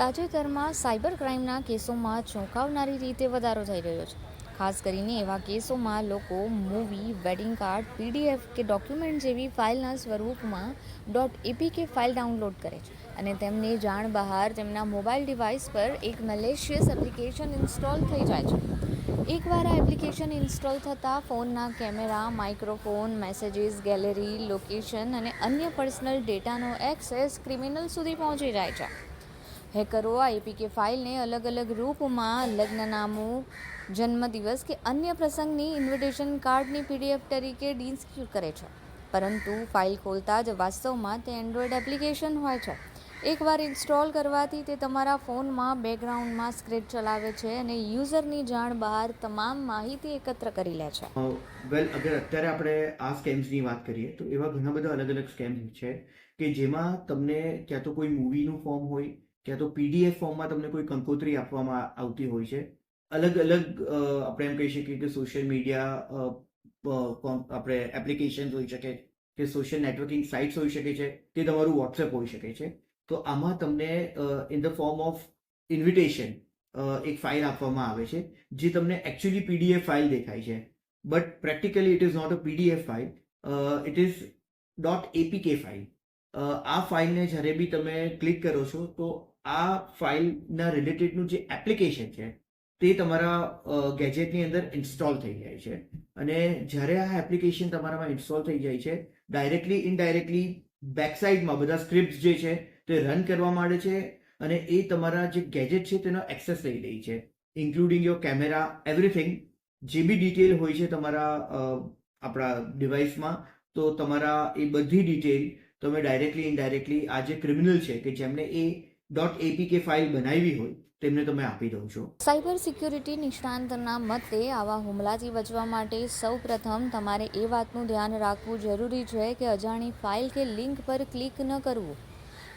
તાજેતરમાં સાયબર ક્રાઇમના કેસોમાં ચોંકાવનારી રીતે વધારો થઈ રહ્યો છે. ખાસ કરીને એવા કેસોમાં લોકો મૂવી, વેડિંગ કાર્ડ, પીડીએફ કે ડોક્યુમેન્ટ જેવી ફાઇલના સ્વરૂપમાં .apk ફાઇલ ડાઉનલોડ કરે છે અને તેમની જાણ બહાર તેમના મોબાઈલ ડિવાઇસ પર એક મેલિશિયસ એપ્લિકેશન ઇન્સ્ટોલ થઈ જાય છે. એકવાર આ એપ્લિકેશન ઇન્સ્ટોલ થતાં ફોનના camera, microphone, messages, gallery, location અને અન્ય પર્સનલ ડેટાનો એક્સેસ ક્રિમિનલ સુધી પહોંચી જાય છે. હેકરો આ એપીકે ફાઇલને અલગ અલગ રૂપમાં લગ્નનામું, જન્મદિવસ કે અન્ય પ્રસંગની ઇન્વિટેશન કાર્ડની પીડીએફ તરીકે ડિસ્ટ્રીબ્યુટ કરે છે. પરંતુ ફાઇલ ખોલતા જ વાસ્તવમાં તે એન્ડ્રોઇડ એપ્લિકેશન હોય છે. એકવાર ઇન્સ્ટોલ કરવાથી તે તમારા ફોનમાં બેકગ્રાઉન્ડમાં સ્ક્રિપ્ટ ચલાવે છે અને યુઝરની જાણ બહાર તમામ માહિતી એકત્ર કરી લે છે. અગર અત્યારે આપણે આ સ્કેમ્સની વાત કરીએ તો એવા ઘણા બધા અલગ અલગ સ્કેમ્સ છે કે જેમાં તમને ક્યાં તો કોઈ મૂવીનું ફોર્મ હોય, ક્યાં તો પીડીએફ ફોર્મમાં તમને કોઈ કંકોત્રી આપવામાં આવતી હોય છે. અલગ અલગ આપણે એમ કહી શકીએ કે સોશિયલ મીડિયા આપણે એપ્લિકેશન્સ હોઈ શકે કે સોશિયલ નેટવર્કિંગ સાઇટ્સ હોઈ શકે છે, કે તમારું વોટ્સએપ હોઈ શકે છે. તો આમાં તમને in the form of invitation એક ફાઇલ આપવામાં આવે છે જે તમને એકચ્યુઅલી પીડીએફ ફાઇલ દેખાય છે, but practically it is not a PDF file, it is .apk file. આ ફાઇલને જ્યારે બી તમે ક્લિક કરો છો તો આ ફાઇલના રિલેટેડનું જે એપ્લિકેશન છે તે તમારા ગેજેટની અંદર ઇન્સ્ટોલ થઈ જાય છે. અને જ્યારે આ એપ્લિકેશન તમારામાં ઇન્સ્ટોલ થઈ જાય છે, ડાયરેક્ટલી ઇનડાયરેક્ટલી બેકસાઇડમાં બધા સ્ક્રિપ્ટ્સ જે છે તે રન કરવા માંડે છે અને એ તમારા જે ગેજેટ છે તેનો એક્સેસ લઈ લે છે, ઇન્ક્લુડિંગ યોર કેમેરા, એવરીથિંગ. જે બી ડિટેલ હોય છે તમારા આપણા ડિવાઇસમાં, તો તમારા એ બધી ડિટેલ તમે ડાયરેક્ટલી ઇનડાયરેક્ટલી આ જે ક્રિમિનલ છે કે જેમને એ .apk ફાઇલ બનાવી હોય તેમને તમે આપી દો છો. સાયબર સિક્યુરિટી નિષ્ણાંતના મતે આવા હુમલાથી બચવા માટે સૌપ્રથમ તમારે એ વાતનું ધ્યાન રાખવું જરૂરી છે કે અજાણી ફાઇલ કે લિંક પર ક્લિક ન કરવું.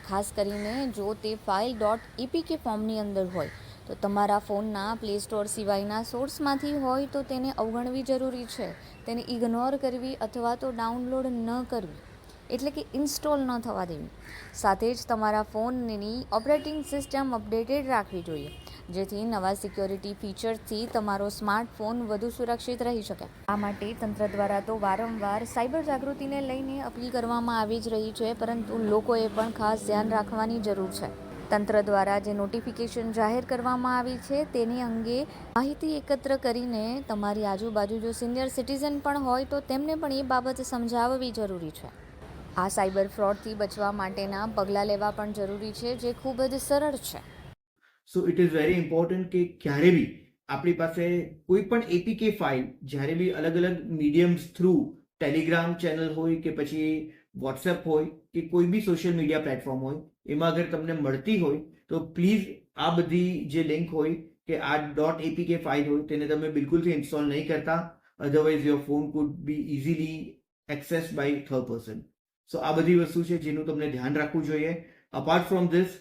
ખાસ કરીને જો તે ફાઇલ .apk ફોર્મની અંદર હોય તો તમારા ફોનના પ્લે સ્ટોર સિવાયના સોર્સમાંથી હોય તો તેને અવગણવી જરૂરી છે. તેને ઇગ્નોર કરવી અથવા તો ડાઉનલોડ ન કરવી, એટલે કે ઇન્સ્ટોલ ન થવા દેવી. સાથે જ તમારા ફોનની ઓપરેટિંગ સિસ્ટમ અપડેટેડ રાખવી જોઈએ, જેથી નવા સિક્યોરિટી ફીચર્સથી તમારો સ્માર્ટફોન વધુ સુરક્ષિત રહી શકે. આ માટે તંત્ર દ્વારા તો વારંવાર સાયબર જાગૃતિને લઈને અપીલ કરવામાં આવી જ રહી છે, પરંતુ લોકોએ પણ ખાસ ધ્યાન રાખવાની જરૂર છે. તંત્ર દ્વારા જે નોટિફિકેશન જાહેર કરવામાં આવી છે તેની અંગે માહિતી એકત્ર કરીને તમારી આજુબાજુ જો સિનિયર સિટીઝન પણ હોય તો તેમને પણ એ બાબત સમજાવવી જરૂરી છે. આ સાયબર ફ્રોડથી બચવા માટેના પગલાં લેવા પણ જરૂરી છે, જે ખૂબ જ સરળ છે. So it is very important કે ક્યારે બી આપણી પાસે કોઈ પણ એપીકે ફાઇલ જ્યારે બી અલગ અલગ મીડિયમ્સ થ્રુ, ટેલિગ્રામ ચેનલ હોય કે પછી વોટ્સએપ હોય કે કોઈ બી સોશિયલ મીડિયા પ્લેટફોર્મ હોય, એમાં અગર તમને મળતી હોય તો પ્લીઝ આ બધી જે લિંક હોય કે આ .apk ફાઇલ હોય તેને તમે બિલકુલથી ઇન્સ્ટોલ નહીં કરતા. Otherwise your phone could be easily access by third person. So આ બધી વસ્તુ છે જેનું તમને ધ્યાન રાખવું જોઈએ. અપાર્ટ ફ્રોમ ધીસ,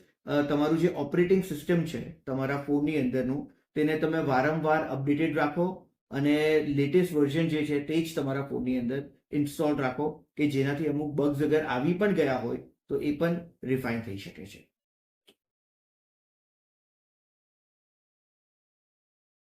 તમારું જે ઓપરેટિંગ સિસ્ટમ છે તમારા ફોનની અંદરનું, તેને તમે વારંવાર અપડેટેડ રાખો અને લેટેસ્ટ વર્ઝન જે છે તે જ તમારા ફોનની અંદર ઇન્સ્ટોલ રાખો, કે જેનાથી અમુક બગ્સ અગર આવી પણ ગયા હોય તો એ પણ રિફાઇન થઈ શકે છે.